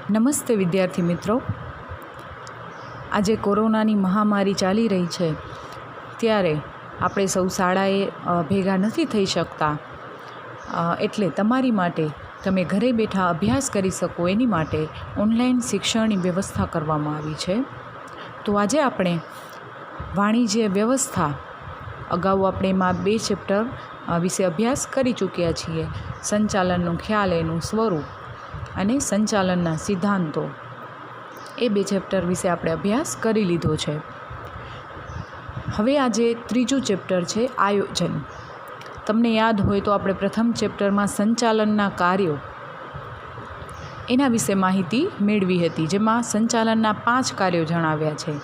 નમસ્તે વિદ્યાર્થી મિત્રો, આજે કોરોનાની મહામારી ચાલી રહી છે ત્યારે આપણે સૌ શાળાએ ભેગા નથી થઈ શકતા, એટલે તમારી માટે તમે ઘરે બેઠા અભ્યાસ કરી શકો એની માટે ઓનલાઈન શિક્ષણની વ્યવસ્થા કરવામાં આવી છે। તો આજે આપણે વાણિજ્ય વ્યવસ્થા, અગાઉ આપણે એમાં 2 ચેપ્ટર વિશે અભ્યાસ કરી ચૂક્યા છીએ। સંચાલનનો ખ્યાલ, એનું સ્વરૂપ અને સંચાલનના સિદ્ધાંતો, એ 2 ચેપ્ટર વિશે આપણે અભ્યાસ કરી લીધો છે। હવે આજે ત્રીજું ચેપ્ટર છે આયોજન। તમને યાદ હોય તો આપણે પ્રથમ ચેપ્ટરમાં સંચાલનના કાર્યો એના વિશે માહિતી મેળવી હતી, જેમાં સંચાલનના 5 કાર્યો જણાવ્યા છે।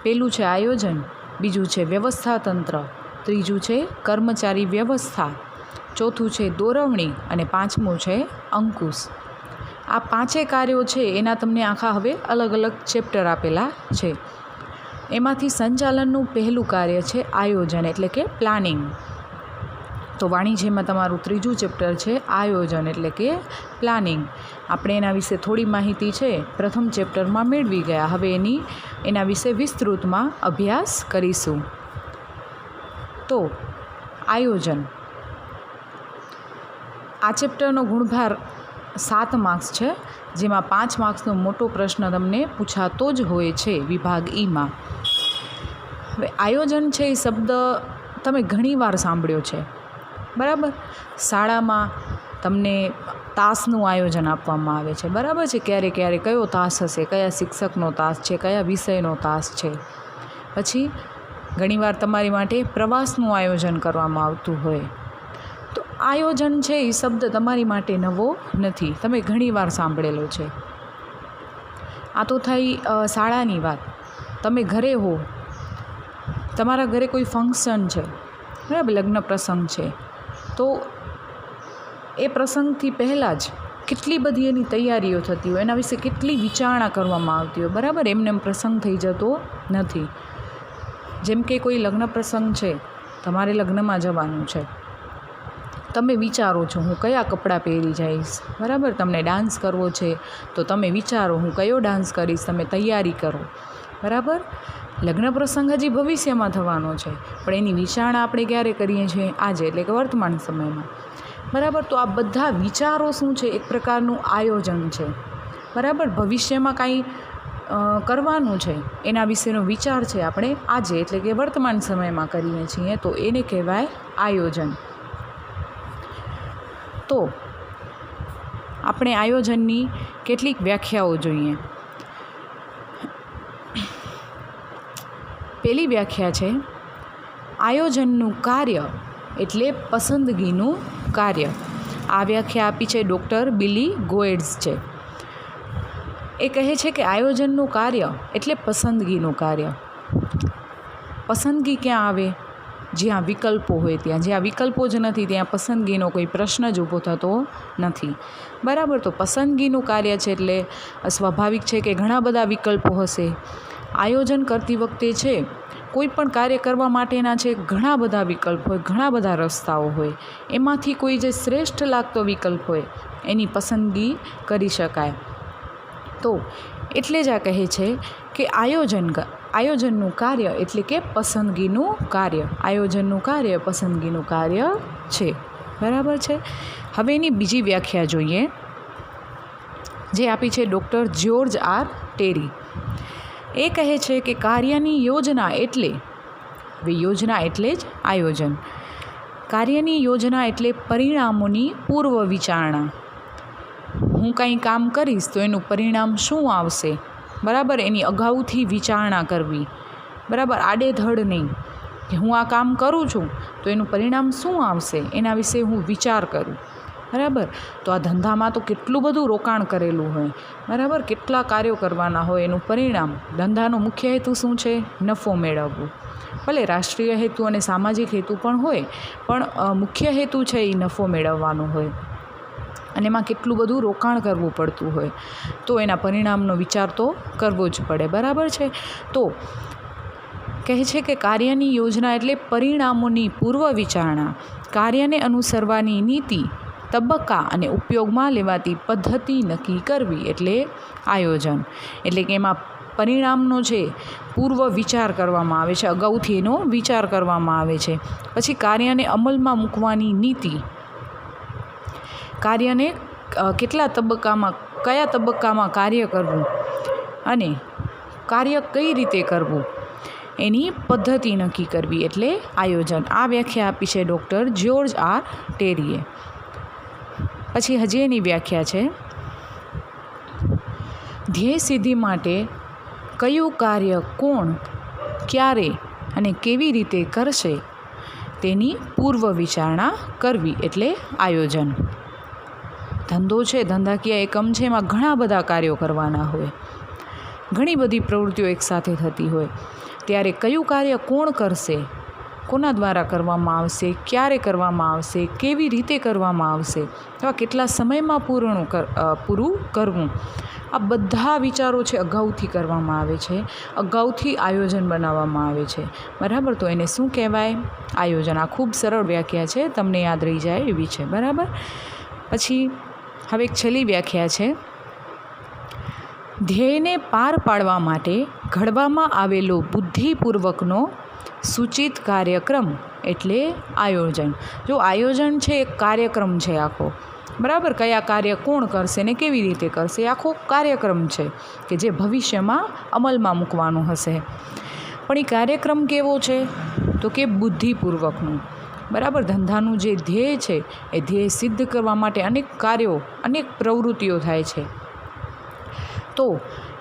પહેલું છે આયોજન, બીજું છે વ્યવસ્થા તંત્ર, ત્રીજું છે કર્મચારી વ્યવસ્થા, ચોથું છે દોરવણી અને પાંચમું છે અંકુશ। આ 5 કાર્યો છે એના તમને આખા હવે અલગ અલગ ચેપ્ટર આપેલા છે। એમાંથી સંચાલનનું પહેલું કાર્ય છે આયોજન, એટલે કે પ્લાનિંગ। તો વાણિજ્યમાં તમારું ત્રીજું ચેપ્ટર છે આયોજન એટલે કે પ્લાનિંગ। આપણે એના વિશે થોડી માહિતી છે પ્રથમ ચેપ્ટરમાં મેળવી ગયા, હવે એના વિશે વિસ્તૃતમાં અભ્યાસ કરીશું। તો આયોજન, આ ચેપ્ટરનો ગુણભાર 7 માર્ક્સ છે, જેમાં 5 માર્ક્સનો મોટો પ્રશ્ન તમને પૂછાતો જ હોય છે વિભાગ ઈમાં। હવે આયોજન છે એ શબ્દ તમે ઘણીવાર સાંભળ્યો છે, બરાબર। શાળામાં તમને તાસનું આયોજન આપવામાં આવે છે, બરાબર છે। ક્યારે ક્યારે કયો તાસ હશે, કયા શિક્ષકનો તાસ છે, કયા વિષયનો તાસ છે। પછી ઘણીવાર તમારી માટે પ્રવાસનું આયોજન કરવામાં આવતું હોય। તો આયોજન છે એ શબ્દ તમારી માટે નવો નથી, તમે ઘણીવાર સાંભળેલો છે। આ તો થઈ શાળાની વાત। તમે ઘરે હો, તમારા ઘરે કોઈ ફંક્શન છે, બરાબર, લગ્ન પ્રસંગ છે, તો એ પ્રસંગથી પહેલાં જ કેટલી બધી એની તૈયારીઓ થતી હોય, એના વિશે કેટલી વિચારણા કરવામાં આવતી હોય, બરાબર। એમને પ્રસંગ થઈ જતો નથી। જેમ કે કોઈ લગ્ન પ્રસંગ છે, તમારે લગ્નમાં જવાનું છે, તમે વિચારો છો હું કયા કપડાં પહેરી જઈશ, બરાબર। તમને ડાન્સ કરવો છે તો તમે વિચારો હું કયો ડાન્સ કરીશ, તમે તૈયારી કરો, બરાબર। લગ્ન પ્રસંગ હજી ભવિષ્યમાં થવાનો છે, પણ એની વિચારણા આપણે ક્યારે કરીએ છીએ? આજે, એટલે કે વર્તમાન સમયમાં, બરાબર। તો આ બધા વિચારો શું છે? એક પ્રકારનું આયોજન છે, બરાબર। ભવિષ્યમાં કાંઈ કરવાનું છે એના વિશેનો વિચાર છે આપણે આજે, એટલે કે વર્તમાન સમયમાં કરીએ છીએ, તો એને કહેવાય આયોજન। તો આપણે આયોજનની કેટલીક વ્યાખ્યાઓ જોઈએ। પહેલી વ્યાખ્યા છે આયોજનનું કાર્ય એટલે પસંદગીનું કાર્ય। આ વ્યાખ્યા આપી છે ડૉક્ટર બિલી ગોએટ્સ છે। એ કહે છે કે આયોજનનું કાર્ય એટલે પસંદગીનું કાર્ય। પસંદગી ક્યાં આવે? જ્યાં વિકલ્પો હોય ત્યાં। જ્યાં વિકલ્પો જ નથી ત્યાં પસંદગીનો કોઈ પ્રશ્ન જ ઊભો થતો નથી, બરાબર। તો પસંદગીનું કાર્ય છે એટલે સ્વાભાવિક છે કે ઘણા બધા વિકલ્પો હશે। આયોજન કરતી વખતે છે કોઈ પણ કાર્ય કરવા માટેના છે ઘણા બધા વિકલ્પ હોય, ઘણા બધા રસ્તાઓ હોય, એમાંથી કોઈ જે શ્રેષ્ઠ લાગતો વિકલ્પ હોય એની પસંદગી કરી શકાય। તો એટલે જ આ કહે છે કે આયોજનનું કાર્ય એટલે કે પસંદગીનું કાર્ય। આયોજનનું કાર્ય પસંદગીનું કાર્ય છે, બરાબર છે। હવે એની બીજી વ્યાખ્યા જોઈએ, જે આપી છે ડૉક્ટર જ્યોર્જ આર ટેરી। એ કહે છે કે કાર્યની યોજના એટલે, યોજના એટલે જ આયોજન। કાર્યની યોજના એટલે પરિણામોની પૂર્વ વિચારણા। હું કંઈ કામ કરીશ તો એનું પરિણામ શું આવશે, બરાબર, એની અગાઉથી વિચારણા કરવી, બરાબર। આડેધડ નહીં કે હું આ કામ કરું છું તો એનું પરિણામ શું આવશે એના વિશે હું વિચાર કરું, બરાબર। તો આ ધંધામાં તો કેટલું બધું રોકાણ કરેલું હોય, બરાબર, કેટલા કાર્યો કરવાના હોય, એનું પરિણામ, ધંધાનો મુખ્ય હેતુ શું છે? નફો મેળવવો। ભલે રાષ્ટ્રીય હેતુ અને સામાજિક હેતુ પણ હોય, પણ મુખ્ય હેતુ છે એ નફો મેળવવાનો હોય, અને એમાં કેટલું બધું રોકાણ કરવું પડતું હોય, તો એના પરિણામનો વિચાર તો કરવો જ પડે, બરાબર છે। તો કહે છે કે કાર્યની યોજના એટલે પરિણામોની પૂર્વ વિચારણા, કાર્યને અનુસરવાની નીતિ, તબક્કા અને ઉપયોગમાં લેવાતી પદ્ધતિ નક્કી કરવી એટલે આયોજન. એટલે કે એમાં પરિણામનો છે પૂર્વ વિચાર કરવામાં આવે છે, અગાઉથી એનો વિચાર કરવામાં આવે છે. પછી કાર્યને અમલમાં મૂકવાની નીતિ, કાર્યને કયા તબક્કામાં કાર્ય કરવું અને કાર્ય કઈ રીતે કરવું એની પદ્ધતિ નક્કી કરવી એટલે આયોજન. આ વ્યાખ્યા આપી છે ડૉક્ટર જ્યોર્જ આર ટેરીએ. પછી હજી એની વ્યાખ્યા છે, ધ્યેય સિદ્ધિ માટે કયું કાર્ય કોણ, ક્યારે અને કેવી રીતે કરશે તેની પૂર્વ વિચારણા કરવી એટલે આયોજન. ધંધો છે, ધંધાકીય એકમ છે, એમાં ઘણા બધા કાર્યો કરવાના હોય, ઘણી બધી પ્રવૃત્તિઓ એકસાથે થતી હોય, ત્યારે કયું કાર્ય કોણ કરશે, કોના દ્વારા કરવામાં આવશે, ક્યારે કરવામાં આવશે, કેવી રીતે કરવામાં આવશે, અથવા કેટલા સમયમાં પૂરું કરવું, આ બધા વિચારો છે અગાઉથી કરવામાં આવે છે, અગાઉથી આયોજન બનાવવામાં આવે છે. બરાબર, તો એને શું કહેવાય? આયોજન. આ ખૂબ સરળ વ્યાખ્યા છે, તમને યાદ રહી જાય એવી છે. બરાબર. પછી હવે એક છેલ્લી વ્યાખ્યા છે, ધ્યેયને પાર પાડવા માટે ઘડવામાં આવેલો બુદ્ધિપૂર્વકનો સૂચિત કાર્યક્રમ એટલે આયોજન. જો આયોજન છે એક કાર્યક્રમ છે આખો, બરાબર, કયા કાર્ય કોણ કરશે ને કેવી રીતે કરશે, આખો કાર્યક્રમ છે કે જે ભવિષ્યમાં અમલમાં મૂકવાનું હશે. પણ એ કાર્યક્રમ કેવો છે? તો કે બુદ્ધિપૂર્વકનું. બરાબર, ધંધાનું જે ધ્યેય છે એ ધ્યેય સિદ્ધ કરવા માટે અનેક કાર્યો, અનેક પ્રવૃત્તિઓ થાય છે. તો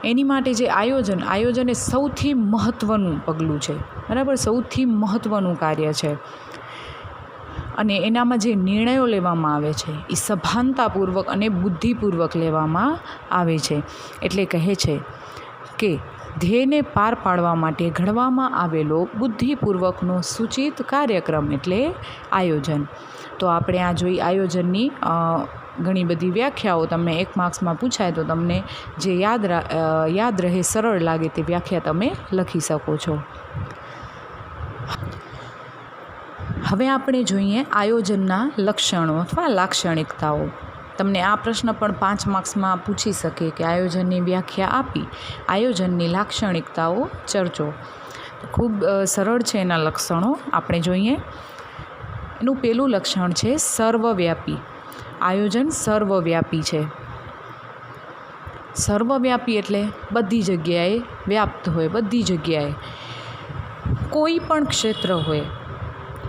એની માટે જે આયોજન એ સૌથી મહત્ત્વનું પગલું છે. બરાબર, સૌથી મહત્ત્વનું કાર્ય છે. અને એનામાં જે નિર્ણયો લેવામાં આવે છે એ સભાનતાપૂર્વક અને બુદ્ધિપૂર્વક લેવામાં આવે છે. એટલે કહે છે કે ધ્યેયને પાર પાડવા માટે ઘડવામાં આવેલો બુદ્ધિપૂર્વકનો સૂચિત કાર્યક્રમ એટલે આયોજન. તો આપણે આ જોઈ આયોજનની ઘણી બધી વ્યાખ્યાઓ. તમને 1 માર્ક્સમાં પૂછાય તો તમને જે યાદ રહે, સરળ લાગે તે વ્યાખ્યા તમે લખી શકો છો. હવે આપણે જોઈએ આયોજનના લક્ષણો અથવા લાક્ષણિકતાઓ. તમને આ પ્રશ્ન પણ 5 માર્ક્સમાં પૂછી શકે કે આયોજનની વ્યાખ્યા આપી, આયોજનની લાક્ષણિકતાઓ ચર્ચો. ખૂબ સરળ છે એના લક્ષણો. આપણે જોઈએ. એનું પહેલું લક્ષણ છે સર્વવ્યાપી. આયોજન સર્વવ્યાપી છે. સર્વવ્યાપી એટલે બધી જગ્યાએ વ્યાપ્ત હોય, બધી જગ્યાએ, કોઈ પણ ક્ષેત્ર હોય,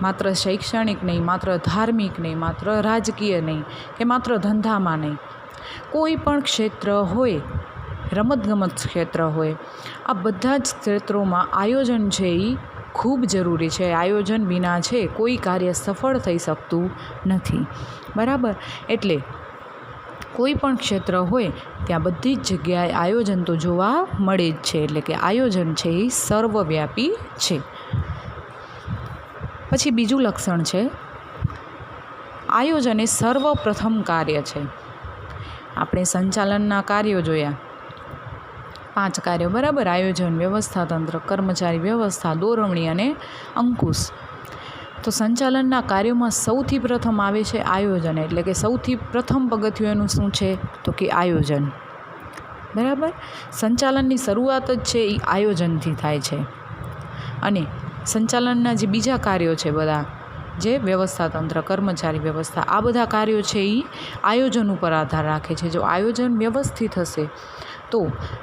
માત્ર શૈક્ષણિક નહીં, માત્ર ધાર્મિક નહીં, માત્ર રાજકીય નહીં કે માત્ર ધંધામાં નહીં, કોઈ પણ ક્ષેત્ર હોય, રમતગમત ક્ષેત્ર હોય, આ બધા જ ક્ષેત્રોમાં આયોજન છે એ ખૂબ જરૂરી છે. આયોજન વિના છે કોઈ કાર્ય સફળ થઈ શકતું નથી. બરાબર, એટલે કોઈ પણ ક્ષેત્ર હોય ત્યાં બધી જ જગ્યાએ આયોજન તો જોવા મળે જ છે. એટલે કે આયોજન છે એ સર્વવ્યાપી છે. પછી બીજું લક્ષણ છે આયોજન એ સર્વપ્રથમ કાર્ય છે. આપણે સંચાલનના કાર્યો જોયા, 5 કાર્યો. બરાબર, આયોજન, વ્યવસ્થા તંત્ર, કર્મચારી વ્યવસ્થા, દોરવણી અને અંકુશ. તો સંચાલનના કાર્યોમાં સૌથી પ્રથમ આવે છે આયોજન. એટલે કે સૌથી પ્રથમ પગથિયું એનું શું છે? તો કે આયોજન. બરાબર, સંચાલનની શરૂઆત જ છે એ આયોજનથી થાય છે. અને સંચાલનના જે બીજા કાર્યો છે બધા, જે વ્યવસ્થા તંત્ર, કર્મચારી વ્યવસ્થા, આ બધા કાર્યો છે એ આયોજન ઉપર આધાર રાખે છે. જો આયોજન વ્યવસ્થિત હશે તો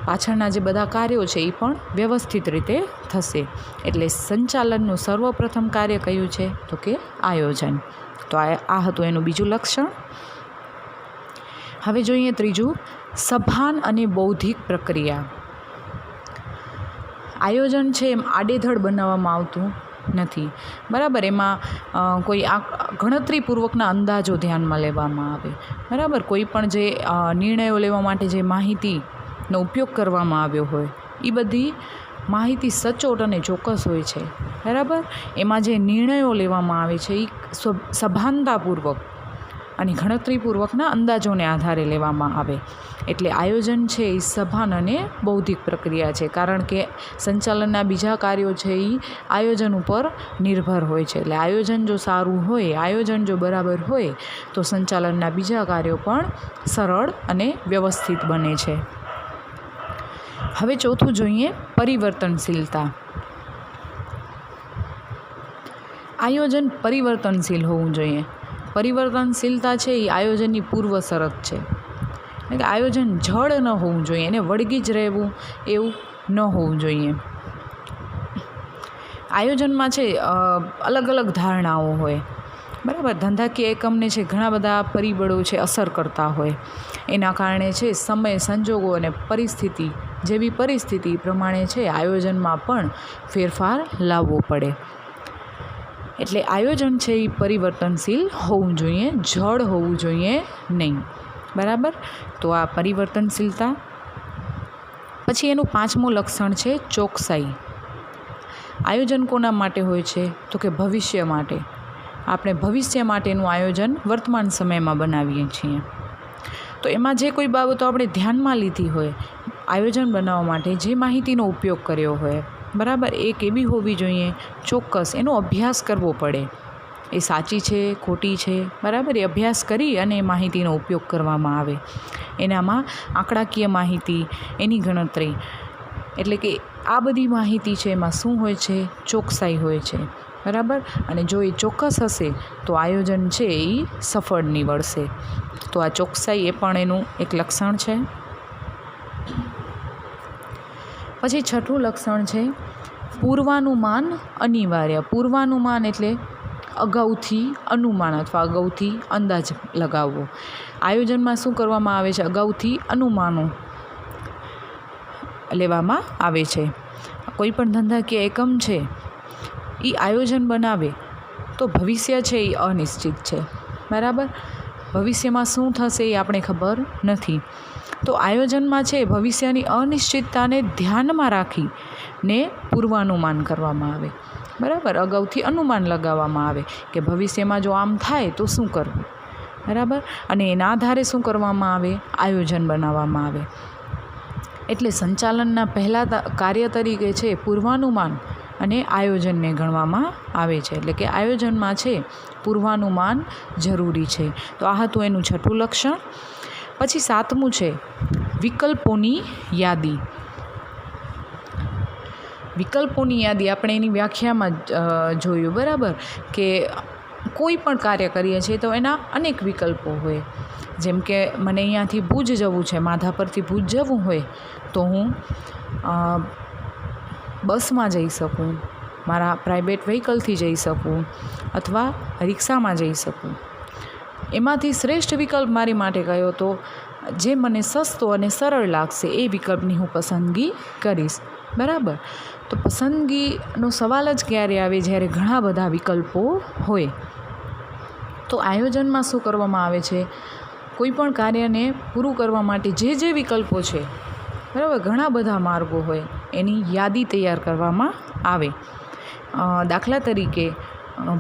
પાછળના જે બધા કાર્યો છે એ પણ વ્યવસ્થિત રીતે થશે. એટલે સંચાલનનું સર્વપ્રથમ કાર્ય કયું છે? તો કે આયોજન. તો આ હતું એનું બીજું લક્ષણ. હવે જોઈએ ત્રીજું, સભાન અને બૌદ્ધિક પ્રક્રિયા. આયોજન છે એમ આડેધડ બનાવવામાં આવતું નથી. બરાબર, એમાં કોઈ ગણતરીપૂર્વકના અંદાજો ધ્યાનમાં લેવામાં આવે. બરાબર, કોઈ પણ જે નિર્ણયો લેવા માટે જે માહિતીનો ઉપયોગ કરવામાં આવ્યો હોય એ બધી માહિતી સચોટ અને ચોક્કસ હોય છે. બરાબર, એમાં જે નિર્ણયો લેવામાં આવે છે એ સભાનતાપૂર્વક અને ગણતરીપૂર્વકના અંદાજોને આધારે લેવામાં આવે. એટલે આયોજન છે એ સભાન અને બૌદ્ધિક પ્રક્રિયા છે, કારણ કે સંચાલનના બીજા કાર્યો છે એ આયોજન ઉપર નિર્ભર હોય છે. એટલે આયોજન જો સારું હોય, આયોજન જો બરાબર હોય તો સંચાલનના બીજા કાર્યો પણ સરળ અને વ્યવસ્થિત બને છે. હવે ચોથું જોઈએ, પરિવર્તનશીલતા. આયોજન પરિવર્તનશીલ હોવું જોઈએ. પરિવર્તનશીલતા છે એ આયોજનની પૂર્વ શરત છે. એટલે કે આયોજન જડ ન હોવું જોઈએ, એને વળગી જ રહેવું એવું ન હોવું જોઈએ. આયોજનમાં છે અલગ અલગ ધારણાઓ હોય, બરાબર. ધંધાકીય એકમને છે ઘણા બધા પરિબળો છે અસર કરતા હોય. એના કારણે છે સમય, સંજોગો અને પરિસ્થિતિ જેવી પરિસ્થિતિ પ્રમાણે છે આયોજનમાં પણ ફેરફાર લાવવો પડે. એટલે આયોજન છે એ પરિવર્તનશીલ હોવું જોઈએ, જડ હોવું જોઈએ નહીં, બરાબર. તો આ પરિવર્તનશીલતા. પછી એનું પાંચમું લક્ષણ છે ચોકસાઈ. આયોજન કોના માટે હોય છે? તો કે ભવિષ્ય માટે. આપણે ભવિષ્ય માટેનું આયોજન વર્તમાન સમયમાં બનાવીએ છીએ. તો એમાં જે કોઈ બાબતો આપણે ધ્યાનમાં લીધી હોય, આયોજન બનાવવા માટે જે માહિતીનો ઉપયોગ કર્યો હોય, બરાબર, એ કેવી હોવી જોઈએ? ચોક્કસ એનો અભ્યાસ કરવો પડે. એ સાચી છે, ખોટી છે, બરાબર, એ અભ્યાસ કરી અને એ માહિતીનો ઉપયોગ કરવામાં આવે. એનામાં આંકડાકીય માહિતી, એની ગણતરી, એટલે કે આ બધી માહિતી છે એમાં શું હોય છે? ચોકસાઈ હોય છે, બરાબર. અને જો એ ચોક્કસ હશે તો આયોજન છે એ સફળ નીવડશે. તો આ ચોકસાઈ એ પણ એનું એક લક્ષણ છે. પછી છઠ્ઠું લક્ષણ છે પૂર્વાનુમાન અનિવાર્ય. પૂર્વાનુમાન એટલે અગાઉથી અનુમાન અથવા અગાઉથી અંદાજ લગાવવો. આયોજનમાં શું કરવામાં આવે છે? અગાઉથી અનુમાનો લેવામાં આવે છે. કોઈ પણ ધંધાકીય એકમ છે એ આયોજન બનાવે તો ભવિષ્ય છે એ અનિશ્ચિત છે, બરાબર. ભવિષ્યમાં શું થશે એ આપણે ખબર નથી. તો આયોજનમાં છે ભવિષ્યની અનિશ્ચિતતાને ધ્યાનમાં રાખીને પૂર્વાનુમાન કરવામાં આવે, બરાબર. અગાઉથી અનુમાન લગાવવામાં આવે કે ભવિષ્યમાં જો આમ થાય તો શું કરવું, બરાબર. અને એના આધારે શું કરવામાં આવે? આયોજન બનાવવામાં આવે. એટલે સંચાલનના પહેલાં કાર્ય તરીકે છે પૂર્વાનુમાન અને આયોજનને ગણવામાં આવે છે. એટલે કે આયોજનમાં છે પૂર્વાનુમાન જરૂરી છે. તો આ હતું એનું છઠ્ઠું લક્ષણ. પછી સાતમું છે વિકલ્પોની યાદી. વિકલ્પોની યાદી આપણે એની વ્યાખ્યામાં જોયું, બરાબર, કે કોઈ પણ કાર્ય કરીએ છીએ તો એના અનેક વિકલ્પો હોય. જેમ કે મને અહીંયાથી ભુજ જવું છે, માધા પરથી ભુજ જવું હોય તો હું બસમાં જઈ શકું, મારા પ્રાઇવેટ વ્હીકલથી જઈ શકું અથવા રિક્ષામાં જઈ શકું. એમાંથી શ્રેષ્ઠ વિકલ્પ મારી માટે કયો? તો જે મને સસ્તો અને સરળ લાગશે એ વિકલ્પની હું પસંદગી કરીશ, બરાબર. તો પસંદગીનો સવાલ જ ક્યારે આવે? જ્યારે ઘણા બધા વિકલ્પો હોય. તો આયોજનમાં શું કરવામાં આવે છે? કોઈ પણ કાર્યને પૂરું કરવા માટે જે વિકલ્પો છે, બરાબર, ઘણા બધા માર્ગો હોય, એની યાદી તૈયાર કરવામાં આવે. દાખલા તરીકે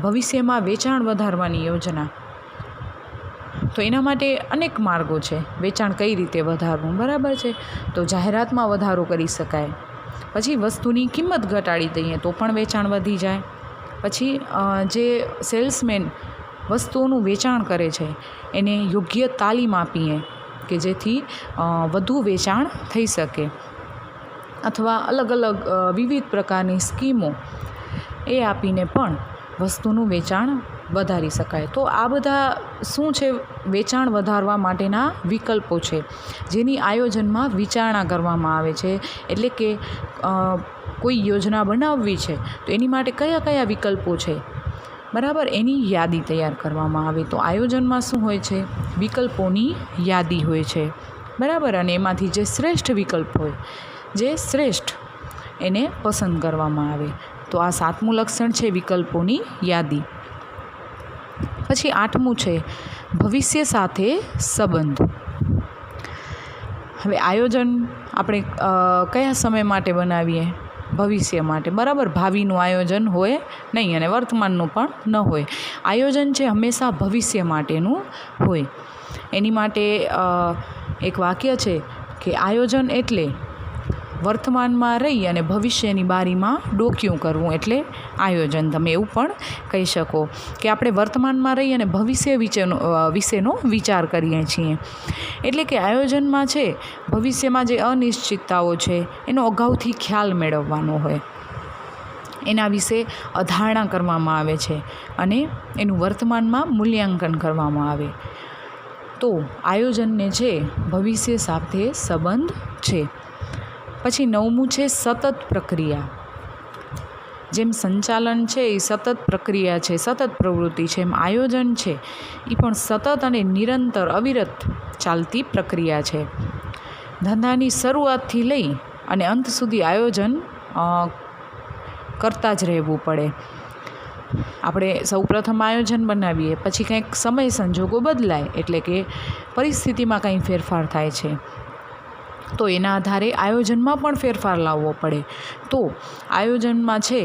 ભવિષ્યમાં વેચાણ વધારવાની યોજના, તો એના માટે અનેક માર્ગો છે. વેચાણ કઈ રીતે વધારવું, બરાબર છે. તો જાહેરાતમાં વધારો કરી શકાય. પછી વસ્તુની કિંમત ઘટાડી દઈએ તો પણ વેચાણ વધી જાય. પછી જે સેલ્સમેન વસ્તુઓનું વેચાણ કરે છે એને યોગ્ય તાલીમ આપીએ કે જેથી વધુ વેચાણ થઈ શકે. અથવા અલગ અલગ વિવિધ પ્રકારની સ્કીમો એ આપીને પણ વસ્તુનું વેચાણ વધારી શકાય. તો આ બધા શું છે? વેચાણ વધારવા માટેના વિકલ્પો છે જેની આયોજનમાં વિચારણા કરવામાં આવે છે. એટલે કે કોઈ યોજના બનાવવી છે તો એની માટે કયા કયા વિકલ્પો છે, બરાબર, એની યાદી તૈયાર કરવામાં આવે. તો આયોજનમાં શું હોય છે? વિકલ્પોની યાદી હોય છે, બરાબર. અને એમાંથી જે શ્રેષ્ઠ વિકલ્પ હોય, જે શ્રેષ્ઠ, એને પસંદ કરવામાં આવે. તો આ સાતમું લક્ષણ છે વિકલ્પોની યાદી. પછી આઠમું છે ભવિષ્ય સાથે સંબંધ. હવે આયોજન આપણે કયા સમય માટે બનાવીએ? ભવિષ્ય માટે, બરાબર. ભાવિનું આયોજન હોય નહીં અને વર્તમાનનું પણ ન હોય. આયોજન છે હંમેશા ભવિષ્ય માટેનું હોય. એની માટે એક વાક્ય છે કે આયોજન એટલે વર્તમાનમાં રહી અને ભવિષ્યની બારીમાં ડોકિયું કરવું એટલે આયોજન. તમે એવું પણ કહી શકો કે આપણે વર્તમાનમાં રહી અને ભવિષ્ય વિશેનો વિચાર કરીએ છીએ. એટલે કે આયોજનમાં છે ભવિષ્યમાં જે અનિશ્ચિતતાઓ છે એનો અગાઉથી ખ્યાલ મેળવવાનો હોય, એના વિશે અધારણા કરવામાં આવે છે અને એનું વર્તમાનમાં મૂલ્યાંકન કરવામાં આવે. તો આયોજનને છે ભવિષ્ય સાથે સંબંધ છે. પછી 9મું છે સતત પ્રક્રિયા. જેમ સંચાલન છે એ સતત પ્રક્રિયા છે, સતત પ્રવૃત્તિ છે, એમ આયોજન છે એ પણ સતત અને નિરંતર અવિરત ચાલતી પ્રક્રિયા છે. ધંધાની શરૂઆતથી લઈ અને અંત સુધી આયોજન કરતા જ રહેવું પડે. આપણે સૌપ્રથમ આયોજન બનાવીએ, પછી કંઈક સમય સંજોગો બદલાય, એટલે કે પરિસ્થિતિમાં કંઈ ફેરફાર થાય છે, તો એના આધારે આયોજનમાં પણ ફેરફાર લાવવો પડે. તો આયોજનમાં છે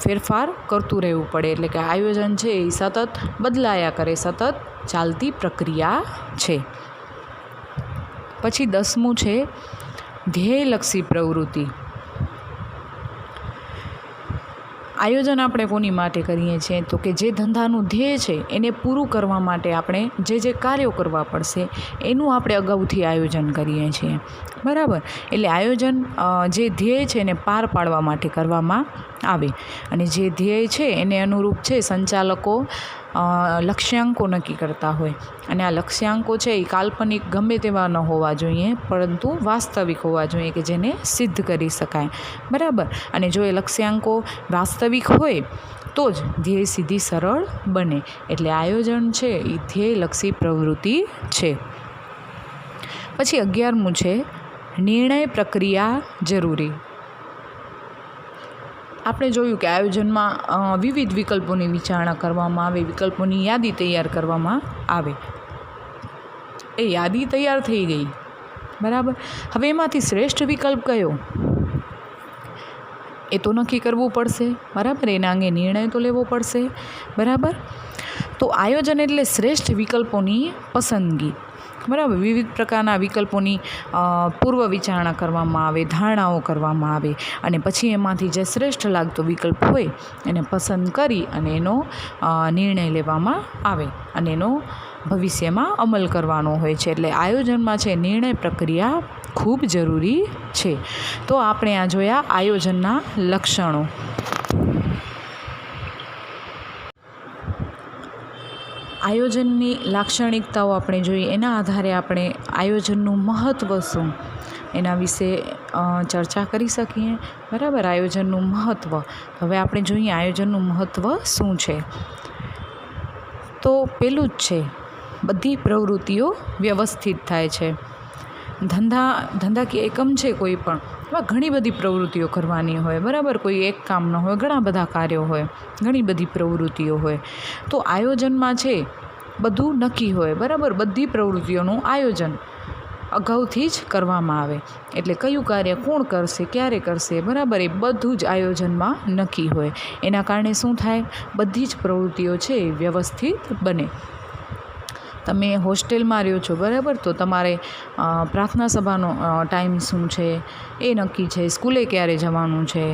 ફેરફાર કરતું રહેવું પડે. એટલે કે આયોજન છે એ સતત બદલાયા કરે, સતત ચાલતી પ્રક્રિયા છે. પછી 10મું છે ધ્યેયલક્ષી પ્રવૃત્તિ. આયોજન આપણે કોની માટે કરીએ છીએ? તો કે જે ધંધાનું ધ્યેય છે એને પૂરું કરવા માટે આપણે જે કાર્યો કરવા પડશે એનું આપણે અગાઉથી આયોજન કરીએ છીએ, બરાબર. એટલે આયોજન જે ધ્યેય છે એને પાર પાડવા માટે કરવામાં આવે અને જે ધ્યેય છે એને અનુરૂપ છે સંચાલકો લક્ષ્યાંકો નક્કી કરતા હોય અને આ લક્ષ્યાંકો છે એ કાલ્પનિક ગમે તેવા ન હોવા જોઈએ, પરંતુ વાસ્તવિક હોવા જોઈએ કે જેને સિદ્ધ કરી શકાય, બરાબર. અને જો એ લક્ષ્યાંકો વાસ્તવિક હોય તો જ ધ્યેય સીધી સરળ બને. એટલે આયોજન છે એ ધ્યેયલક્ષી પ્રવૃત્તિ છે. પછી 11મું છે નિર્ણય પ્રક્રિયા જરૂરી. આપણે જોયું કે આયોજનમાં વિવિધ વિકલ્પોની વિચારણા કરવામાં આવે, વિકલ્પોની યાદી તૈયાર કરવામાં આવે. એ યાદી તૈયાર થઈ ગઈ, બરાબર. હવે એમાંથી શ્રેષ્ઠ વિકલ્પ કયો એ તો નક્કી કરવું પડશે, બરાબર. એના અંગે નિર્ણય તો લેવો પડશે, બરાબર. તો આયોજન એટલે શ્રેષ્ઠ વિકલ્પોની પસંદગી, બરાબર. વિવિધ પ્રકારના વિકલ્પોની પૂર્વ વિચારણા કરવામાં આવે, ધારણાઓ કરવામાં આવે અને પછી એમાંથી જે શ્રેષ્ઠ લાગતો વિકલ્પ હોય એને પસંદ કરી અને એનો નિર્ણય લેવામાં આવે અને એનો ભવિષ્યમાં અમલ કરવાનો હોય છે. એટલે આયોજનમાં છે નિર્ણય પ્રક્રિયા ખૂબ જરૂરી છે. તો આપણે આ જોયા આયોજનના લક્ષણો. આયોજનની લાક્ષણિકતાઓ આપણે જોઈએ, એના આધારે આપણે આયોજનનું મહત્ત્વ શું એના વિશે ચર્ચા કરી શકીએ, બરાબર. આયોજનનું મહત્ત્વ. હવે આપણે જોઈએ આયોજનનું મહત્ત્વ શું છે. તો પેલું જ છે બધી પ્રવૃત્તિઓ વ્યવસ્થિત થાય છે. ધંધાકીય એકમ છે કોઈ પણ, એમાં ઘણી બધી પ્રવૃત્તિઓ કરવાની હોય, બરાબર. કોઈ એક કામ ન હોય, ઘણા બધા કાર્યો હોય, ઘણી બધી પ્રવૃત્તિઓ હોય. તો આયોજનમાં છે બધું નક્કી હોય, બરાબર. બધી પ્રવૃત્તિઓનું આયોજન અગાઉથી જ કરવામાં આવે. એટલે કયું કાર્ય કોણ કરશે, ક્યારે કરશે, બરાબર, એ બધું જ આયોજનમાં નક્કી હોય. એના કારણે શું થાય? બધી જ પ્રવૃત્તિઓ છે એ વ્યવસ્થિત બને. તમે હોસ્ટેલમાં રહ્યો છો, બરાબર, તો તમારે પ્રાર્થના સભાનો ટાઈમ શું છે એ નક્કી છે, સ્કૂલે ક્યારે જવાનું છે,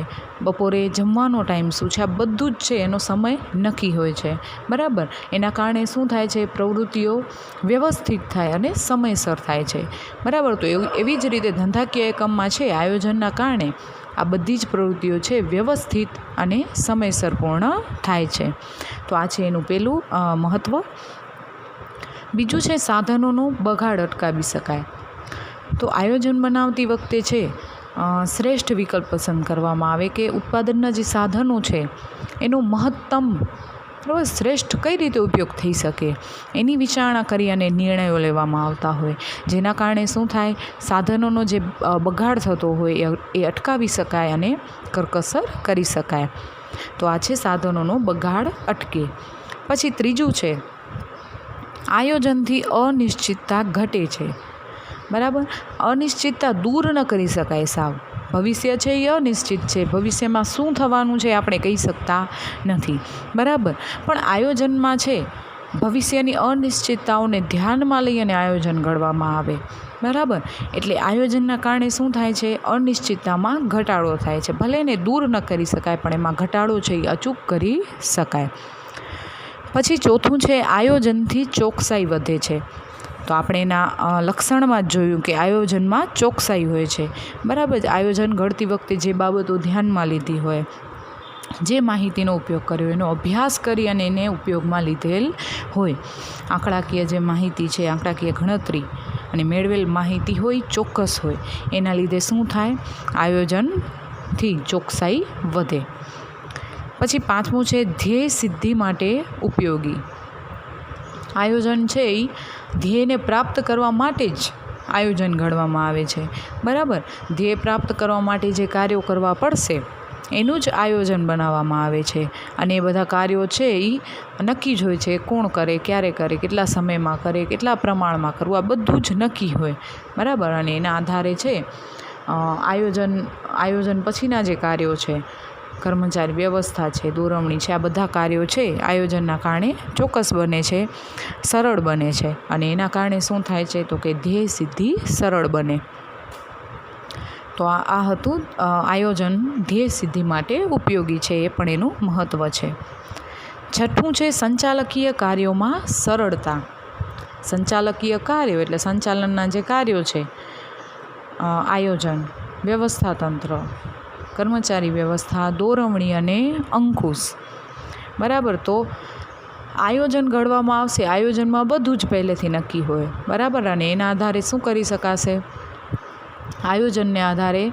બપોરે જમવાનો ટાઈમ શું છે, આ બધું જ છે એનો સમય નક્કી હોય છે, બરાબર. એના કારણે શું થાય છે? પ્રવૃત્તિઓ વ્યવસ્થિત થાય અને સમયસર થાય છે, બરાબર. તો એવી જ રીતે ધંધાકીય એકમમાં છે આયોજનના કારણે આ બધી જ પ્રવૃત્તિઓ છે વ્યવસ્થિત અને સમયસર પૂર્ણ થાય છે. તો આ છે એનું પહેલું મહત્ત્વ. બીજું છે સાધનોનો બગાડ અટકાવી શકાય. તો આયોજન બનાવતી વખતે છે શ્રેષ્ઠ વિકલ્પ પસંદ કરવામાં આવે કે ઉત્પાદનના જે સાધનો છે એનો મહત્તમ શ્રેષ્ઠ કઈ રીતે ઉપયોગ થઈ શકે એની વિચારણા કરી અને નિર્ણયો લેવામાં આવતા હોય, જેના કારણે શું થાય? સાધનોનો જે બગાડ થતો હોય એ અટકાવી શકાય અને કરકસર કરી શકાય. તો આ છે સાધનોનો બગાડ અટકે. પછી ત્રીજું છે આયોજનથી અનિશ્ચિતતા ઘટે છે, બરાબર. અનિશ્ચિતતા દૂર ન કરી શકાય સાવ, ભવિષ્ય છે એ અનિશ્ચિત છે, ભવિષ્યમાં શું થવાનું છે આપણે કહી શકતા નથી, બરાબર. પણ આયોજનમાં છે ભવિષ્યની અનિશ્ચિતતાઓને ધ્યાનમાં લઈ અને આયોજન ઘડવામાં આવે, બરાબર. એટલે આયોજનના કારણે શું થાય છે, અનિશ્ચિતતામાં ઘટાડો થાય છે. ભલે એને દૂર ન કરી શકાય પણ એમાં ઘટાડો છે એ અચૂક કરી શકાય. પછી ચોથું છે આયોજનથી ચોકસાઈ વધે છે. તો આપણે એના લક્ષણમાં જ જોયું કે આયોજનમાં ચોકસાઈ હોય છે, બરાબર. આયોજન ઘડતી વખતે જે બાબતો ધ્યાનમાં લીધી હોય, જે માહિતીનો ઉપયોગ કર્યો, એનો અભ્યાસ કરી અને એને ઉપયોગમાં લીધેલ હોય. આંકડાકીય જે માહિતી છે, આંકડાકીય ગણતરી અને મેળવેલ માહિતી હોય ચોક્કસ હોય, એના લીધે શું થાય, આયોજનથી ચોકસાઈ વધે. પછી પાંચમું છે ધ્યેય સિદ્ધિ માટે ઉપયોગી. આયોજન છે એ ધ્યેયને પ્રાપ્ત કરવા માટે જ આયોજન ઘડવામાં આવે છે, બરાબર. ધ્યેય પ્રાપ્ત કરવા માટે જે કાર્યો કરવા પડશે એનું જ આયોજન બનાવવામાં આવે છે. અને એ બધા કાર્યો છે એ નક્કી જ હોય છે, કોણ કરે, ક્યારે કરે, કેટલા સમયમાં કરે, કેટલા પ્રમાણમાં કરવું, આ બધું જ નક્કી હોય, બરાબર. અને એના આધારે છે આયોજન પછીના જે કાર્યો છે, કર્મચારી વ્યવસ્થા છે, દોરવણી છે, આ બધા કાર્યો છે આયોજનના કારણે ચોક્કસ બને છે, સરળ બને છે. અને એના કારણે શું થાય છે તો કે ધ્યેય સિદ્ધિ સરળ બને. તો આ હતું આયોજન ધ્યેય સિદ્ધિ માટે ઉપયોગી છે, એ પણ એનું મહત્ત્વ છે. છઠ્ઠું છે સંચાલકીય કાર્યોમાં સરળતા. સંચાલકીય કાર્યો એટલે સંચાલનના જે કાર્યો છે, આયોજન, વ્યવસ્થાતંત્ર, કર્મચારી વ્યવસ્થા, દોરવણી અને અંકુશ, બરાબર. તો આયોજન ઘડવામાં આવશે, આયોજનમાં બધું જ પહેલેથી નક્કી હોય, બરાબર. અને એના આધારે શું કરી શકાશે, આયોજનને આધારે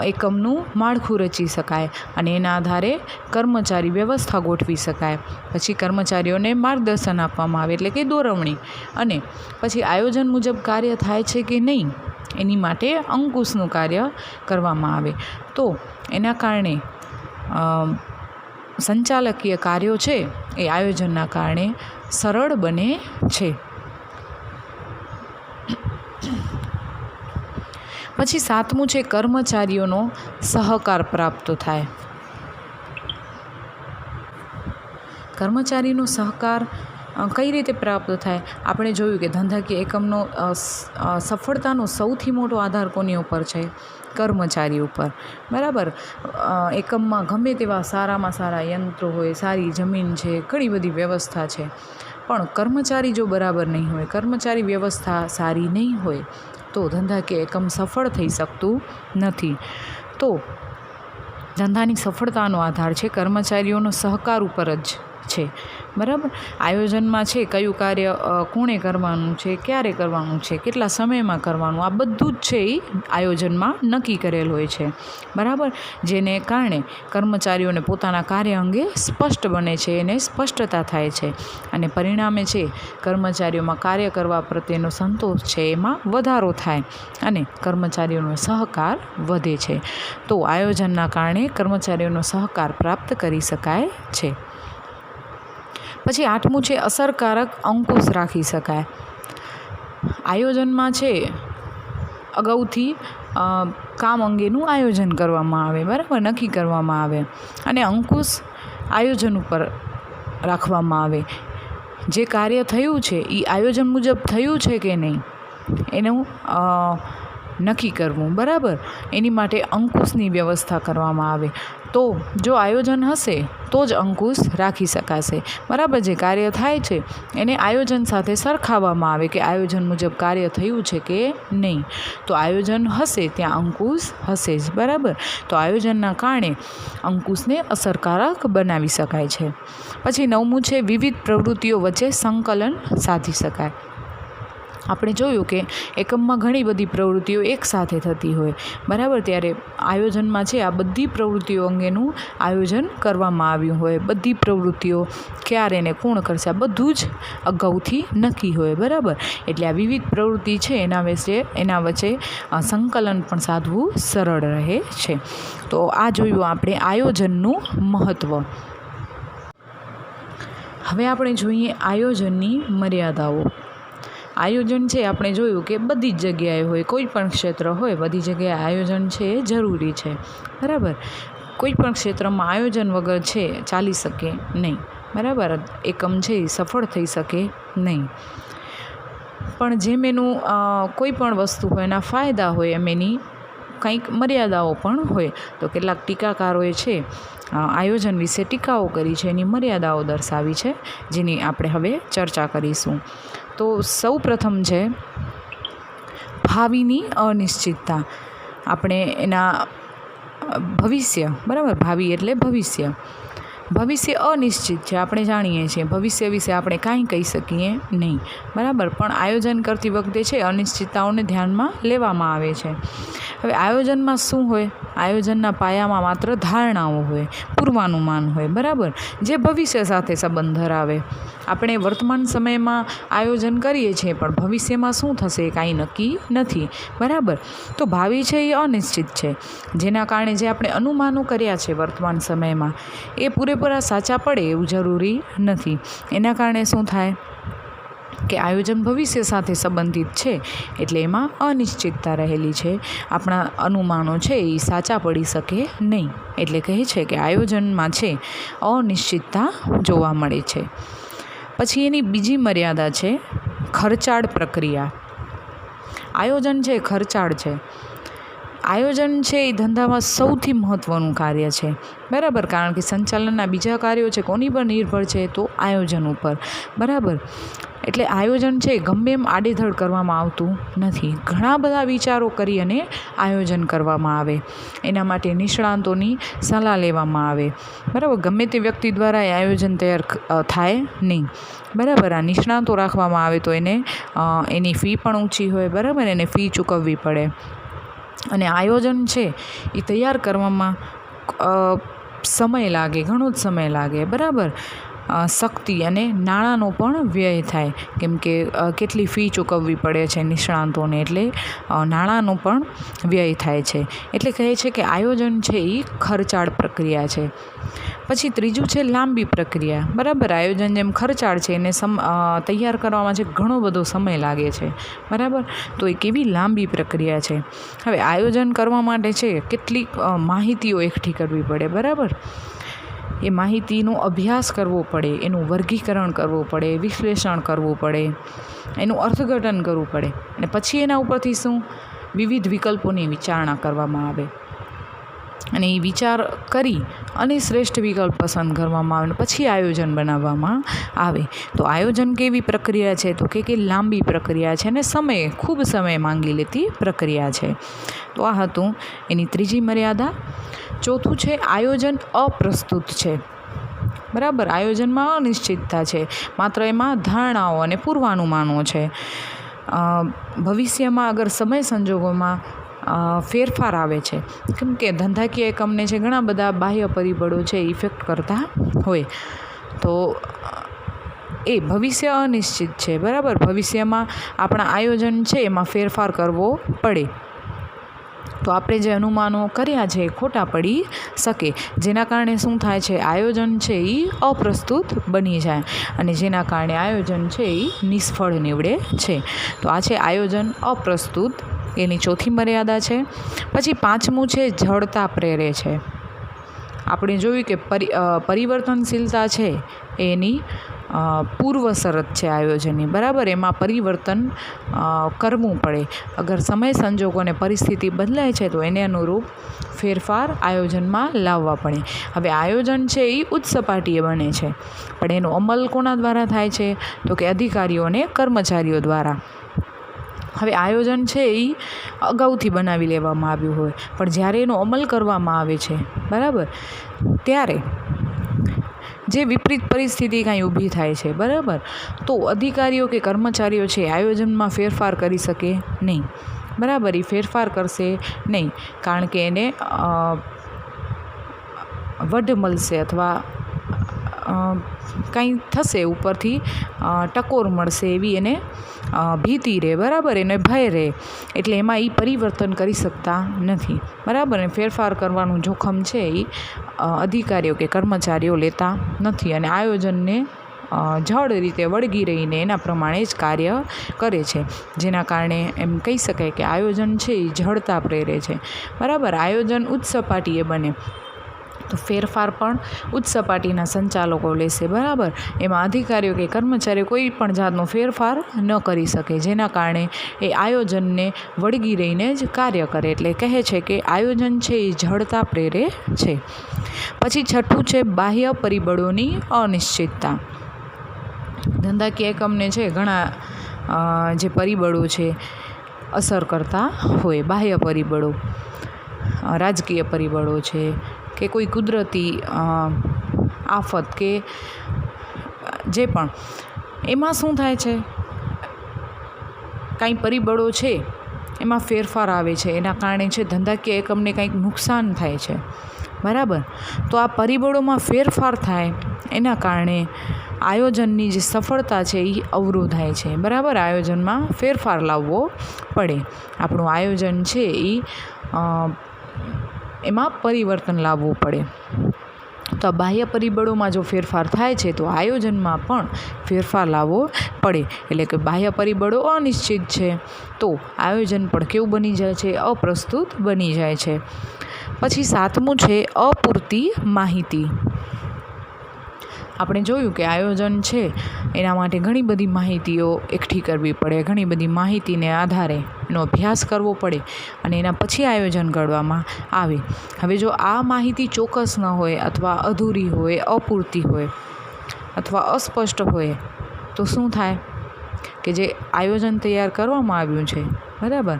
એકમનું માળખું રચી શકાય અને એના આધારે કર્મચારી વ્યવસ્થા ગોઠવી શકાય. પછી કર્મચારીઓને માર્ગદર્શન આપવામાં આવે એટલે કે દોરવણી. અને પછી આયોજન મુજબ કાર્ય થાય છે કે નહીં એની માટે અંકુશનું કાર્ય કરવામાં આવે. તો એના કારણે સંચાલકીય કાર્યો છે એ આયોજનના કારણે સરળ બને છે. પછી સાતમું છે કર્મચારીઓનો સહકાર પ્રાપ્ત થાય. કર્મચારીનો સહકાર કઈ રીતે પ્રાપ્ત થાય? આપણે જોયું કે ધંધાકીય એકમનો સફળતાનો સૌથી મોટો આધાર કોની ઉપર છે? કર્મચારી ઉપર, બરાબર. એકમમાં ગમે તેવા સારામાં સારા યંત્રો હોય, સારી જમીન છે, ઘણી બધી વ્યવસ્થા છે, પણ કર્મચારી જો બરાબર નહીં હોય, કર્મચારી વ્યવસ્થા સારી નહીં હોય તો ધંધાકીય એકમ સફળ થઈ શકતું નથી. તો ધંધાની સફળતાનો આધાર છે કર્મચારીઓનો સહકાર ઉપર જ છે, બરાબર. આયોજનમાં છે કયું કાર્ય કોણે કરવાનું છે, ક્યારે કરવાનું છે, કેટલા સમયમાં કરવાનું, આ બધું જ છે એ આયોજનમાં નક્કી કરેલ હોય છે, બરાબર. જેને કારણે કર્મચારીઓને પોતાના કાર્ય અંગે સ્પષ્ટ બને છે, એને સ્પષ્ટતા થાય છે અને પરિણામે છે કર્મચારીઓમાં કાર્ય કરવા પ્રત્યેનો સંતોષ છે એમાં વધારો થાય અને કર્મચારીઓનો સહકાર વધે છે. તો આયોજનના કારણે કર્મચારીઓનો સહકાર પ્રાપ્ત કરી શકાય છે. પછી આઠમું છે અસરકારક અંકુશ રાખી શકાય. આયોજનમાં છે અગાઉથી કામ અંગેનું આયોજન કરવામાં આવે, બરાબર, નક્કી કરવામાં આવે અને અંકુશ આયોજન ઉપર રાખવામાં આવે. જે કાર્ય થયું છે એ આયોજન મુજબ થયું છે કે નહીં એનું નક્કી કરવું, બરાબર. એની માટે અંકુશની વ્યવસ્થા કરવામાં આવે. તો જો આયોજન હશે તો જ અંકુશ રાખી શકાશે, બરાબર. જે કાર્ય થાય છે એને આયોજન સાથે સરખાવવામાં આવે કે આયોજન મુજબ કાર્ય થયું છે કે નહીં. તો આયોજન હશે ત્યાં અંકુશ હશે જ, બરાબર. તો આયોજનના કારણે અંકુશને અસરકારક બનાવી શકાય છે. પછી નવમું છે વિવિધ પ્રવૃત્તિઓ વચ્ચે સંકલન સાધી શકાય. આપણે જોયું કે એકમમાં ઘણી બધી પ્રવૃત્તિઓ એકસાથે થતી હોય, બરાબર. ત્યારે આયોજનમાં છે આ બધી પ્રવૃત્તિઓ અંગેનું આયોજન કરવામાં આવ્યું હોય. બધી પ્રવૃત્તિઓ ક્યારે ને કોણ કરશે આ બધું જ અગાઉથી નક્કી હોય, બરાબર. એટલે આ વિવિધ પ્રવૃત્તિ છે એના વચ્ચે સંકલન પણ સાધવું સરળ રહે છે. તો આ જોયું આપણે આયોજનનું મહત્ત્વ. હવે આપણે જોઈએ આયોજનની મર્યાદાઓ. આયોજન છે આપણે જોયું કે બધી જ જગ્યાએ હોય, કોઈ પણ ક્ષેત્ર હોય બધી જગ્યાએ આયોજન છે એ જરૂરી છે, બરાબર. કોઈ પણ ક્ષેત્રમાં આયોજન વગર છે ચાલી શકે નહીં, બરાબર. એકમ છે એ સફળ થઈ શકે નહીં. પણ જેમ એનું કોઈ પણ વસ્તુ હોય એના ફાયદા હોય એમ એની કંઈક મર્યાદાઓ પણ હોય. તો કેટલાક ટીકાકારોએ છે આયોજન વિશે ટીકાઓ કરી છે, એની મર્યાદાઓ દર્શાવી છે, જેની આપણે હવે ચર્ચા કરીશું. તો સૌ પ્રથમ છે ભાવિની અનિશ્ચિતતા. આપણે એના ભવિષ્ય, બરાબર, ભાવિ એટલે ભવિષ્ય. ભવિષ્ય અનિશ્ચિત છે, આપણે જાણીએ છીએ. ભવિષ્ય વિશે આપણે કાંઈ કહી શકીએ નહીં, બરાબર. પણ આયોજન કરતી વખતે છે અનિશ્ચિતતાઓને ધ્યાનમાં લેવામાં આવે છે. હવે આયોજનમાં શું હોય? આયોજનના પાયામાં માત્ર ધારણાઓ હોય, પૂર્વાનુમાન હોય, બરાબર, જે ભવિષ્ય સાથે સંબંધ ધરાવે. આપણે વર્તમાન સમયમાં આયોજન કરીએ છીએ પણ ભવિષ્યમાં શું થશે એ કાંઈ નક્કી નથી, બરાબર. તો ભાવિ છે એ અનિશ્ચિત છે, જેના કારણે જે આપણે અનુમાનો કર્યા છે વર્તમાન સમયમાં એ પૂરેપૂરા સાચા પડે એવું જરૂરી નથી. એના કારણે શું થાય કે આયોજન ભવિષ્ય સાથે સંબંધિત છે એટલે એમાં અનિશ્ચિતતા રહેલી છે. આપણા અનુમાનો છે એ સાચા પડી શકે નહીં. એટલે કહે છે કે આયોજનમાં છે અનિશ્ચિતતા જોવા મળે છે. પછી એની બીજી મર્યાદા છે ખર્ચાળ પ્રક્રિયા. આયોજન છે ખર્ચાળ છે. આયોજન છે એ ધંધામાં સૌથી મહત્ત્વનું કાર્ય છે, બરાબર. કારણ કે સંચાલનના બીજા કાર્યો છે કોની પર નિર્ભર છે? તો આયોજન ઉપર, બરાબર. એટલે આયોજન છે ગમે એમ આડેધડ કરવામાં આવતું નથી. ઘણા બધા વિચારો કરી અને આયોજન કરવામાં આવે. એના માટે નિષ્ણાતોની સલાહ લેવામાં આવે, બરાબર. ગમે તે વ્યક્તિ દ્વારા એ આયોજન તૈયાર થાય નહીં, બરાબર. આ નિષ્ણાતો રાખવામાં આવે તો એને એની ફી પણ ઊંચી હોય, બરાબર. એને ફી ચૂકવવી પડે. અને આયોજન છે એ તૈયાર કરવામાં સમય લાગે, ઘણો જ સમય લાગે, બરાબર. શક્તિ અને નાણાંનો પણ વ્યય થાય, કેમ કે કેટલી ફી ચૂકવવી પડે છે નિષ્ણાતોને, એટલે નાણાંનો પણ વ્યય થાય છે. એટલે કહે છે કે આયોજન છે એ ખર્ચાળ પ્રક્રિયા છે. પછી ત્રીજું છે લાંબી પ્રક્રિયા, બરાબર. આયોજન જેમ ખર્ચાળ છે એને તૈયાર કરવામાં જે ઘણો બધો સમય લાગે છે, બરાબર. તો એ કેવી લાંબી પ્રક્રિયા છે. હવે આયોજન કરવા માટે છે કેટલીક માહિતીઓ એકઠી કરવી પડે, બરાબર. એ માહિતીનો અભ્યાસ કરવો પડે, એનું વર્ગીકરણ કરવું પડે, વિશ્લેષણ કરવું પડે, એનું અર્થઘટન કરવું પડે, અને પછી એના ઉપરથી શું વિવિધ વિકલ્પોની વિચારણા કરવામાં આવે. અને એ વિચાર કરી અને શ્રેષ્ઠ વિકલ્પ પસંદ કરવામાં આવે, પછી આયોજન બનાવવામાં આવે. તો આયોજન કેવી પ્રક્રિયા છે? તો કે લાંબી પ્રક્રિયા છે અને ખૂબ સમય માંગી લેતી પ્રક્રિયા છે. તો આ હતું એની ત્રીજી મર્યાદા. ચોથું છે આયોજન અપ્રસ્તુત છે, બરાબર. આયોજનમાં અનિશ્ચિતતા છે, માત્ર એમાં ધારણાઓ અને પૂર્વાનુમાનો છે. ભવિષ્યમાં અગર સમય સંજોગોમાં ફેરફાર આવે છે, કેમ કે ધંધાકીય એકમને છે ઘણા બધા બાહ્ય પરિબળો છે ઇફેક્ટ કરતા હોય, તો એ ભવિષ્ય અનિશ્ચિત છે, બરાબર. ભવિષ્યમાં આપણા આયોજન છે એમાં ફેરફાર કરવો પડે, તો આપણે જે અનુમાનો કર્યા છે એ ખોટા પડી શકે. જેના કારણે શું થાય છે? આયોજન છે એ અપ્રસ્તુત બની જાય, અને જેના કારણે આયોજન છે એ નિષ્ફળ નીવડે છે. તો આ છે આયોજન અપ્રસ્તુત, એની ચોથી મર્યાદા છે. પછી પાંચમું છે જડતા પ્રેરે છે. આપણે જોયું કે પરિવર્તનશીલતા છે એની પૂર્વ શરત છે આયોજનની, બરાબર. એમાં પરિવર્તન કરવું પડે. અગર સમય સંજોગો અને પરિસ્થિતિ બદલાય છે તો એને અનુરૂપ ફેરફાર આયોજનમાં લાવવા પડે. હવે આયોજન છે એ ઉચ્ચ સપાટીએ બને છે, પણ એનો અમલ કોના દ્વારા થાય છે? તો કે અધિકારીઓ અને કર્મચારીઓ દ્વારા. હવે આયોજન છે એ અગાઉથી બનાવી લેવામાં આવ્યું હોય, પણ જ્યારે એનો અમલ કરવામાં આવે છે, બરાબર, ત્યારે જે વિપરીત પરિસ્થિતિ કાંઈ ઊભી થાય છે, બરાબર, તો અધિકારીઓ કે કર્મચારીઓ છે આયોજનમાં ફેરફાર કરી શકે નહીં, બરાબર. એ ફેરફાર કરશે નહીં, કારણ કે એને વઢ મળશે અથવા કંઈ થશે, ઉપરથી ટકોર મળશે એવી એને ભીતિ રહે, બરાબર. એને ભય રહે, એટલે એમાં એ પરિવર્તન કરી શકતા નથી, બરાબર. અને ફેરફાર કરવાનું જોખમ છે એ અધિકારીઓ કે કર્મચારીઓ લેતા નથી, અને આયોજનને જડ રીતે વળગી રહીને એના પ્રમાણે જ કાર્ય કરે છે, જેના કારણે એમ કહી શકાય કે આયોજન છે એ જડતા પ્રેરે છે. બરાબર. આયોજન ઉચ્ચ સપાટીએ બને તો ફેરફાર પણ ઉચ્ચ સપાટીના સંચાલકો લેશે. બરાબર. એમાં અધિકારીઓ કે કર્મચારીઓ કોઈ પણ જાતનો ફેરફાર ન કરી શકે, જેના કારણે એ આયોજનને વળગી રહીને જ કાર્ય કરે. એટલે કહે છે કે આયોજન છે એ જડતા પ્રેરે છે. પછી છઠ્ઠું છે બાહ્ય પરિબળોની અનિશ્ચિતતા. ધંધાકીય એકમને છે ઘણા જે પરિબળો છે અસર કરતા હોય. બાહ્ય પરિબળો, રાજકીય પરિબળો છે કે કોઈ કુદરતી આફત કે જે પણ, એમાં શું થાય છે, કાંઈ પરિબળો છે એમાં ફેરફાર આવે છે, એના કારણે છે ધંધાકીય એકમને કંઈક નુકસાન થાય છે. બરાબર. તો આ પરિબળોમાં ફેરફાર થાય એના કારણે આયોજનની જે સફળતા છે એ અવરોધાય છે. બરાબર. આયોજનમાં ફેરફાર લાવવો પડે. આપણું આયોજન છે એ એમાં પરિવર્તન લાવવું પડે. તો આ બાહ્ય પરિબળોમાં જો ફેરફાર થાય છે તો આયોજનમાં પણ ફેરફાર લાવવો પડે. એટલે કે બાહ્ય પરિબળો અનિશ્ચિત છે તો આયોજન પણ કેવું બની જાય છે, અપ્રસ્તુત બની જાય છે. પછી સાતમું છે અપૂરતી માહિતી. આપણે જોયું કે આયોજન છે એના માટે ઘણી બધી માહિતીઓ એકઠી કરવી પડે, ઘણી બધી માહિતીને આધારે એનો અભ્યાસ કરવો પડે અને એના પછી આયોજન ઘડવામાં આવે. હવે જો આ માહિતી ચોક્કસ ન હોય અથવા અધૂરી હોય, અપૂરતી હોય અથવા અસ્પષ્ટ હોય તો શું થાય કે જે આયોજન તૈયાર કરવામાં આવ્યું છે, બરાબર,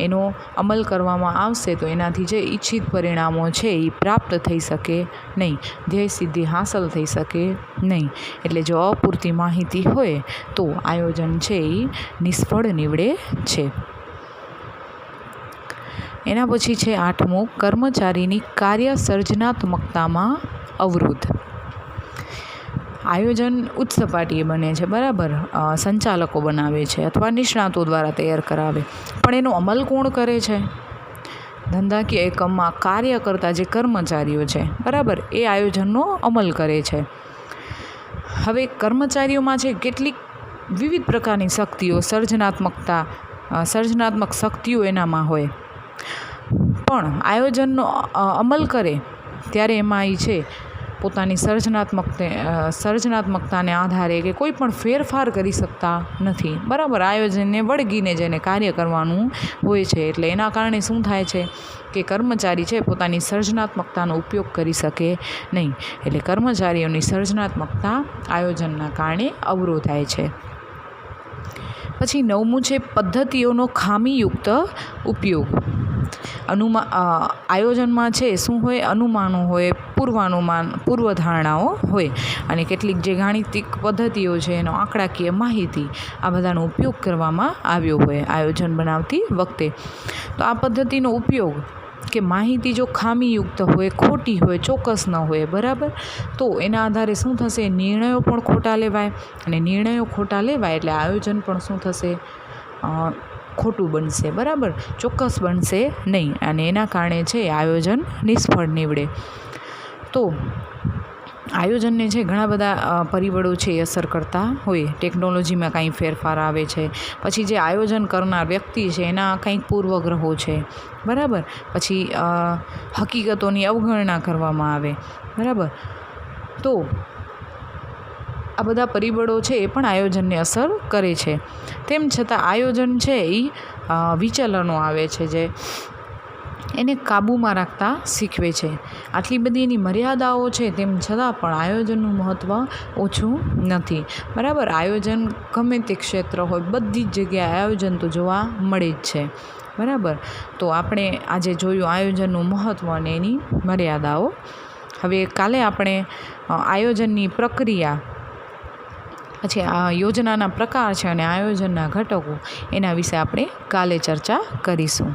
એનો અમલ કરવામાં આવશે તો એનાથી જે ઈચ્છિત પરિણામો છે એ પ્રાપ્ત થઈ શકે નહીં, ધ્યેય સિદ્ધિ હાંસલ થઈ શકે નહીં. એટલે જો અપૂરતી માહિતી હોય તો આયોજન છે એ નિષ્ફળ નીવડે છે. એના પછી છે આઠમું કર્મચારીની કાર્ય સર્જનાત્મકતામાં અવરોધ. આયોજન ઉચ્ચ સપાટીએ બને છે. બરાબર. સંચાલકો બનાવે છે અથવા નિષ્ણાતો દ્વારા તૈયાર કરાવે, પણ એનો અમલ કોણ કરે છે? ધંધાકીય એકમમાં કાર્ય કરતા જે કર્મચારીઓ છે, બરાબર, એ આયોજનનો અમલ કરે છે. હવે કર્મચારીઓમાં છે કેટલીક વિવિધ પ્રકારની શક્તિઓ, સર્જનાત્મક શક્તિઓ એનામાં હોય, પણ આયોજનનો અમલ કરે ત્યારે એમાં એ છે પોતાની સર્જનાત્મકતાને આધારે કે કોઈ પણ ફેરફાર કરી શકતા નથી. બરાબર. આયોજનને વળગીને જેને કાર્ય કરવાનું હોય છે, એટલે એના કારણે શું થાય છે કે કર્મચારી છે પોતાની સર્જનાત્મકતાનો ઉપયોગ કરી શકે નહીં. એટલે કર્મચારીઓની સર્જનાત્મકતા આયોજનના કારણે અવરોધાય છે. પછી નવમું છે પદ્ધતિઓનો ખામીયુક્ત ઉપયોગ. આયોજનમાં છે શું હોય, અનુમાનો હોય, પૂર્વધારણાઓ હોય અને કેટલીક જે ગાણિતિક પદ્ધતિઓ છે, એનો આંકડાકીય માહિતી, આ બધાનો ઉપયોગ કરવામાં આવ્યો હોય આયોજન બનાવતી વખતે. તો આ પદ્ધતિનો ઉપયોગ કે માહિતી જો ખામીયુક્ત હોય, ખોટી હોય, ચોક્કસ ન હોય, બરાબર, તો એના આધારે શું થશે, નિર્ણયો પણ ખોટા લેવાય અને નિર્ણયો ખોટા લેવાય એટલે આયોજન પણ શું થશે, ખોટું બનશે. બરાબર. ચોક્કસ બનશે નહીં અને એના કારણે છે આયોજન નિષ્ફળ નીવડે. તો આયોજનને છે ઘણા બધા પરિબળો છે એ અસર કરતા હોય. ટેકનોલોજીમાં કાંઈ ફેરફાર આવે છે, પછી જે આયોજન કરનાર વ્યક્તિ છે એના કંઈક પૂર્વગ્રહો છે, બરાબર, પછી હકીકતોની અવગણના કરવામાં આવે, બરાબર. તો આ બધા પરિબળો છે એ પણ આયોજનને અસર કરે છે. તેમ છતાં આયોજન છે એ વિચલનો આવે છે જે એને કાબૂમાં રાખતા શીખવે છે. આટલી બધી એની મર્યાદાઓ છે તેમ છતાં પણ આયોજનનું મહત્ત્વ ઓછું નથી. બરાબર. આયોજન ગમે તે ક્ષેત્ર હોય, બધી જ જગ્યાએ આયોજન તો જોવા મળે જ છે. બરાબર. તો આપણે આજે જોયું આયોજનનું મહત્ત્વ અને એની મર્યાદાઓ. હવે કાલે આપણે આયોજનની પ્રક્રિયા, પછી આ યોજનાના પ્રકાર છે અને આયોજનના ઘટકો, એના વિશે આપણે કાલે ચર્ચા કરીશું.